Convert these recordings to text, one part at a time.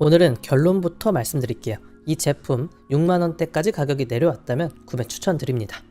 오늘은 결론부터 말씀드릴게요. 이 제품 6만원대까지 가격이 내려왔다면 구매 추천드립니다.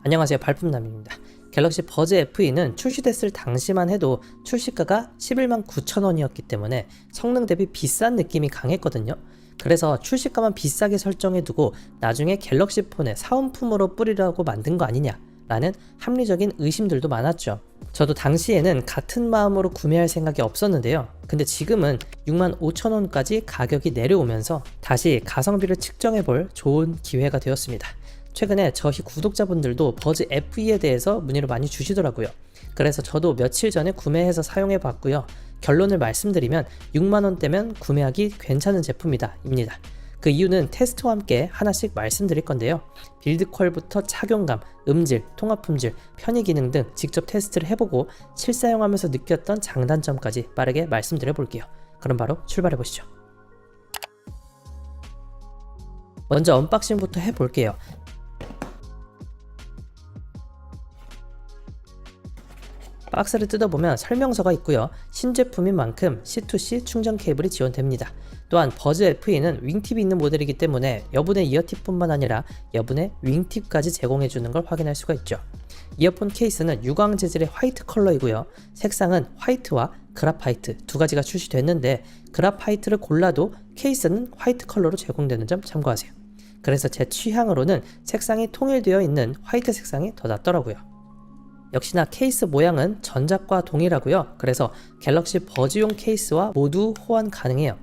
안녕하세요, 발품남입니다. 갤럭시 버즈 FE는 출시됐을 당시만 해도 출시가가 11만 9천원이었기 때문에 성능 대비 비싼 느낌이 강했거든요. 그래서 출시가만 비싸게 설정해두고 나중에 갤럭시 폰에 사은품으로 뿌리라고 만든 거 아니냐 라는 합리적인 의심들도 많았죠. 저도 당시에는 같은 마음으로 구매할 생각이 없었는데요. 근데 지금은 6만 5천원까지 가격이 내려오면서 다시 가성비를 측정해볼 좋은 기회가 되었습니다. 최근에 저희 구독자분들도 버즈 FE에 대해서 문의를 많이 주시더라고요. 그래서 저도 며칠 전에 구매해서 사용해 봤고요. 결론을 말씀드리면 6만원대면 구매하기 괜찮은 제품이다 입니다. 그 이유는 테스트와 함께 하나씩 말씀드릴 건데요. 빌드퀄부터 착용감, 음질, 통합 품질, 편의 기능 등 직접 테스트를 해보고 실사용하면서 느꼈던 장단점까지 빠르게 말씀드려 볼게요. 그럼 바로 출발해 보시죠. 먼저 언박싱부터 해볼게요. 박스를 뜯어보면 설명서가 있고요. 신제품인 만큼 C2C 충전 케이블이 지원됩니다. 또한 버즈 FE는 윙팁이 있는 모델이기 때문에 여분의 이어팁뿐만 아니라 여분의 윙팁까지 제공해주는 걸 확인할 수가 있죠. 이어폰 케이스는 유광 재질의 화이트 컬러이고요. 색상은 화이트와 그라파이트 두 가지가 출시됐는데 그라파이트를 골라도 케이스는 화이트 컬러로 제공되는 점 참고하세요. 그래서 제 취향으로는 색상이 통일되어 있는 화이트 색상이 더 낫더라고요. 역시나 케이스 모양은 전작과 동일하고요. 그래서 갤럭시 버즈용 케이스와 모두 호환 가능해요.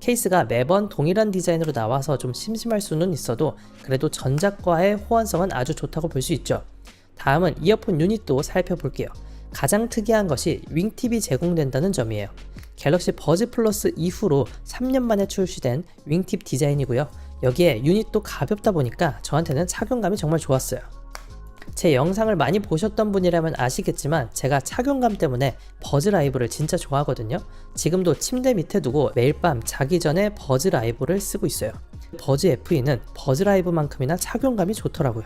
케이스가 매번 동일한 디자인으로 나와서 좀 심심할 수는 있어도 그래도 전작과의 호환성은 아주 좋다고 볼 수 있죠. 다음은 이어폰 유닛도 살펴볼게요. 가장 특이한 것이 윙팁이 제공된다는 점이에요. 갤럭시 버즈 플러스 이후로 3년 만에 출시된 윙팁 디자인이고요. 여기에 유닛도 가볍다 보니까 저한테는 착용감이 정말 좋았어요. 제 영상을 많이 보셨던 분이라면 아시겠지만 제가 착용감 때문에 버즈 라이브를 진짜 좋아하거든요. 지금도 침대 밑에 두고 매일 밤 자기 전에 버즈 라이브를 쓰고 있어요. 버즈 FE는 버즈 라이브만큼이나 착용감이 좋더라고요.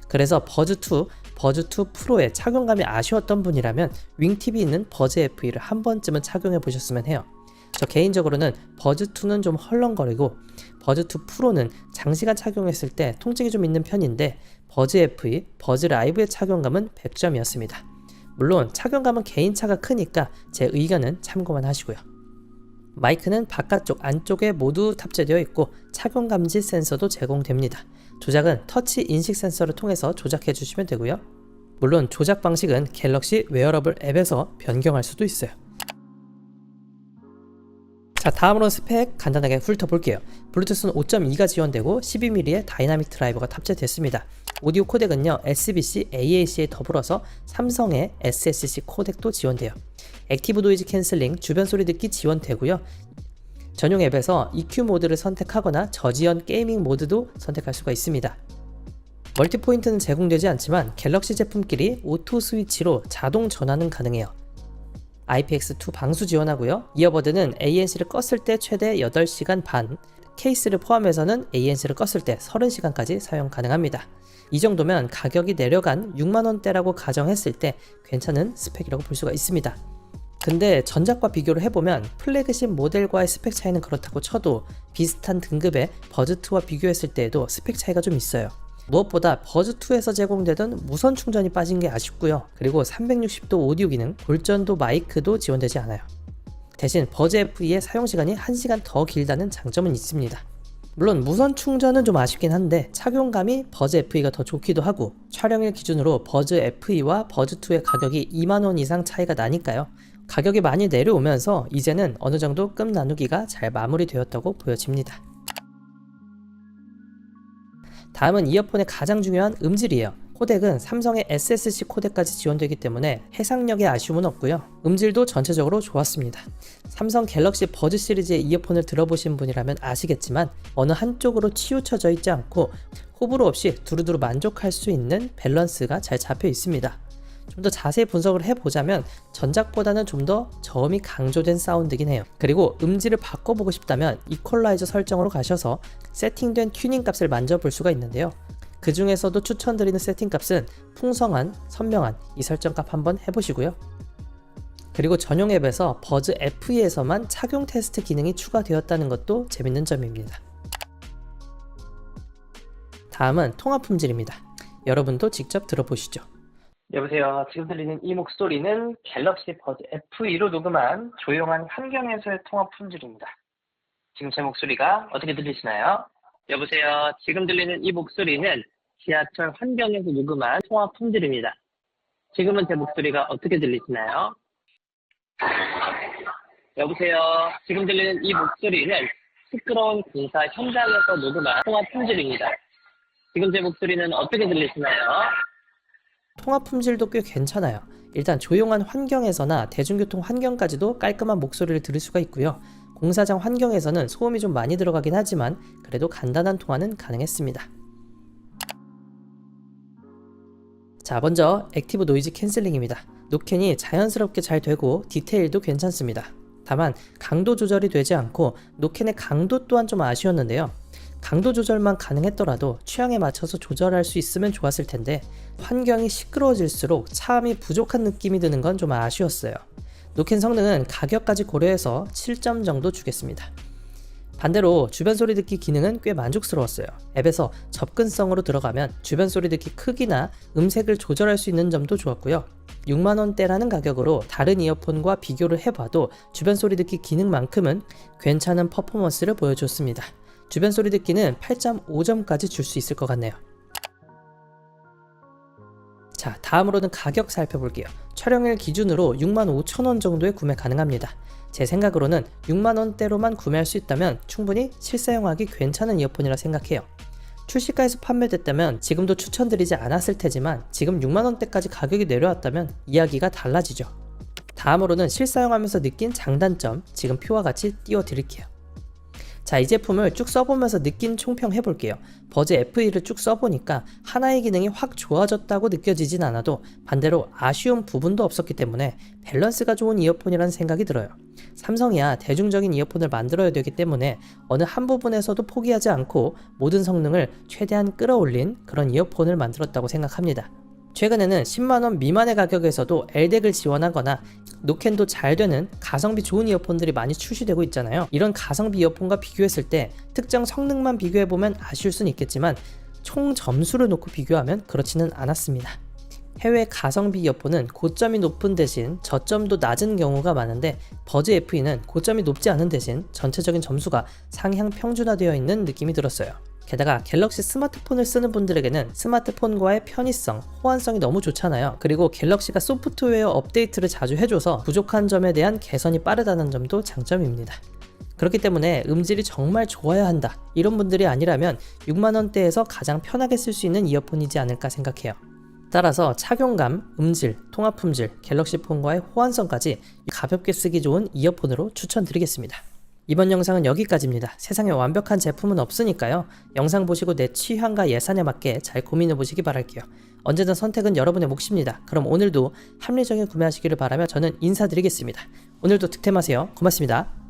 그래서 버즈2, 버즈2 프로의 착용감이 아쉬웠던 분이라면 윙팁이 있는 버즈 FE를 한 번쯤은 착용해 보셨으면 해요. 저 개인적으로는 버즈2는 좀 헐렁거리고 버즈2 프로는 장시간 착용했을 때 통증이 좀 있는 편인데 버즈 FE, 버즈 라이브의 착용감은 100점이었습니다. 물론 착용감은 개인차가 크니까 제 의견은 참고만 하시고요. 마이크는 바깥쪽, 안쪽에 모두 탑재되어 있고 착용 감지 센서도 제공됩니다. 조작은 터치 인식 센서를 통해서 조작해 주시면 되고요. 물론 조작 방식은 갤럭시 웨어러블 앱에서 변경할 수도 있어요. 자, 다음으로 스펙 간단하게 훑어볼게요. 블루투스는 5.2가 지원되고 12mm의 다이나믹 드라이버가 탑재됐습니다. 오디오 코덱은요 SBC, AAC에 더불어서 삼성의 SSC 코덱도 지원돼요. 액티브 노이즈 캔슬링, 주변 소리 듣기 지원되고요. 전용 앱에서 EQ 모드를 선택하거나 저지연 게이밍 모드도 선택할 수가 있습니다. 멀티포인트는 제공되지 않지만 갤럭시 제품끼리 오토 스위치로 자동 전환은 가능해요. IPX2 방수 지원하고요. 이어버드는 ANC를 껐을 때 최대 8시간 반, 케이스를 포함해서는 ANC를 껐을 때 30시간까지 사용 가능합니다. 이 정도면 가격이 내려간 6만원대라고 가정했을 때 괜찮은 스펙이라고 볼 수가 있습니다. 근데 전작과 비교를 해보면 플래그십 모델과의 스펙 차이는 그렇다고 쳐도 비슷한 등급의 버즈2와 비교했을 때에도 스펙 차이가 좀 있어요. 무엇보다 버즈2에서 제공되던 무선 충전이 빠진 게 아쉽고요. 그리고 360도 오디오 기능, 골전도 마이크도 지원되지 않아요. 대신 버즈 FE의 사용시간이 1시간 더 길다는 장점은 있습니다. 물론 무선 충전은 좀 아쉽긴 한데 착용감이 버즈 FE가 더 좋기도 하고 촬영일 기준으로 버즈 FE와 버즈2의 가격이 2만원 이상 차이가 나니까요. 가격이 많이 내려오면서 이제는 어느 정도 끔 나누기가 잘 마무리되었다고 보여집니다. 다음은 이어폰의 가장 중요한 음질이에요. 코덱은 삼성의 SSC 코덱까지 지원되기 때문에 해상력의 아쉬움은 없고요. 음질도 전체적으로 좋았습니다. 삼성 갤럭시 버즈 시리즈의 이어폰을 들어보신 분이라면 아시겠지만 어느 한쪽으로 치우쳐져 있지 않고 호불호 없이 두루두루 만족할 수 있는 밸런스가 잘 잡혀 있습니다. 좀 더 자세히 분석을 해보자면 전작보다는 좀 더 저음이 강조된 사운드긴 해요. 그리고 음질을 바꿔보고 싶다면 이퀄라이저 설정으로 가셔서 세팅된 튜닝 값을 만져볼 수가 있는데요. 그 중에서도 추천드리는 세팅 값은 풍성한, 선명한 이 설정 값 한번 해보시고요. 그리고 전용 앱에서 버즈 FE에서만 착용 테스트 기능이 추가되었다는 것도 재밌는 점입니다. 다음은 통화 품질입니다. 여러분도 직접 들어보시죠. 여보세요. 지금 들리는 이 목소리는 갤럭시 버즈 FE로 녹음한 조용한 환경에서의 통화 품질입니다. 지금 제 목소리가 어떻게 들리시나요? 여보세요. 지금 들리는 이 목소리는 지하철 환경에서 녹음한 통화 품질입니다. 지금은 제 목소리가 어떻게 들리시나요? 여보세요. 지금 들리는 이 목소리는 시끄러운 공사 현장에서 녹음한 통화 품질입니다. 지금 제 목소리는 어떻게 들리시나요? 통화 품질도 꽤 괜찮아요. 일단 조용한 환경에서나 대중교통 환경까지도 깔끔한 목소리를 들을 수가 있고요. 공사장 환경에서는 소음이 좀 많이 들어가긴 하지만 그래도 간단한 통화는 가능했습니다. 자, 먼저 액티브 노이즈 캔슬링입니다. 노캔이 자연스럽게 잘 되고 디테일도 괜찮습니다. 다만 강도 조절이 되지 않고 노캔의 강도 또한 좀 아쉬웠는데요. 강도 조절만 가능했더라도 취향에 맞춰서 조절할 수 있으면 좋았을 텐데 환경이 시끄러워질수록 차음이 부족한 느낌이 드는 건 좀 아쉬웠어요. 노캔 성능은 가격까지 고려해서 7점 정도 주겠습니다. 반대로 주변 소리 듣기 기능은 꽤 만족스러웠어요. 앱에서 접근성으로 들어가면 주변 소리 듣기 크기나 음색을 조절할 수 있는 점도 좋았고요. 6만원대라는 가격으로 다른 이어폰과 비교를 해봐도 주변 소리 듣기 기능만큼은 괜찮은 퍼포먼스를 보여줬습니다. 주변 소리 듣기는 8.5점까지 줄 수 있을 것 같네요. 자, 다음으로는 가격 살펴볼게요. 촬영일 기준으로 65,000원 정도에 구매 가능합니다. 제 생각으로는 6만원대로만 구매할 수 있다면 충분히 실사용하기 괜찮은 이어폰이라 생각해요. 출시가에서 판매됐다면 지금도 추천드리지 않았을 테지만 지금 6만원대까지 가격이 내려왔다면 이야기가 달라지죠. 다음으로는 실사용하면서 느낀 장단점, 지금 표와 같이 띄워드릴게요. 자, 이 제품을 쭉 써보면서 느낀 총평 해볼게요. 버즈 FE를 쭉 써보니까 하나의 기능이 확 좋아졌다고 느껴지진 않아도 반대로 아쉬운 부분도 없었기 때문에 밸런스가 좋은 이어폰이라는 생각이 들어요. 삼성이야 대중적인 이어폰을 만들어야 되기 때문에 어느 한 부분에서도 포기하지 않고 모든 성능을 최대한 끌어올린 그런 이어폰을 만들었다고 생각합니다. 최근에는 10만원 미만의 가격에서도 LDAC을 지원하거나 노캔도 잘 되는 가성비 좋은 이어폰들이 많이 출시되고 있잖아요. 이런 가성비 이어폰과 비교했을 때 특정 성능만 비교해보면 아쉬울 수는 있겠지만 총 점수를 놓고 비교하면 그렇지는 않았습니다. 해외 가성비 이어폰은 고점이 높은 대신 저점도 낮은 경우가 많은데 버즈 FE는 고점이 높지 않은 대신 전체적인 점수가 상향 평준화되어 있는 느낌이 들었어요. 게다가 갤럭시 스마트폰을 쓰는 분들에게는 스마트폰과의 편의성, 호환성이 너무 좋잖아요. 그리고 갤럭시가 소프트웨어 업데이트를 자주 해줘서 부족한 점에 대한 개선이 빠르다는 점도 장점입니다. 그렇기 때문에 음질이 정말 좋아야 한다, 이런 분들이 아니라면 6만원대에서 가장 편하게 쓸 수 있는 이어폰이지 않을까 생각해요. 따라서 착용감, 음질, 통화 품질, 갤럭시 폰과의 호환성까지 가볍게 쓰기 좋은 이어폰으로 추천드리겠습니다. 이번 영상은 여기까지입니다. 세상에 완벽한 제품은 없으니까요. 영상 보시고 내 취향과 예산에 맞게 잘 고민해 보시기 바랄게요. 언제든 선택은 여러분의 몫입니다. 그럼 오늘도 합리적인 구매하시기를 바라며 저는 인사드리겠습니다. 오늘도 득템하세요. 고맙습니다.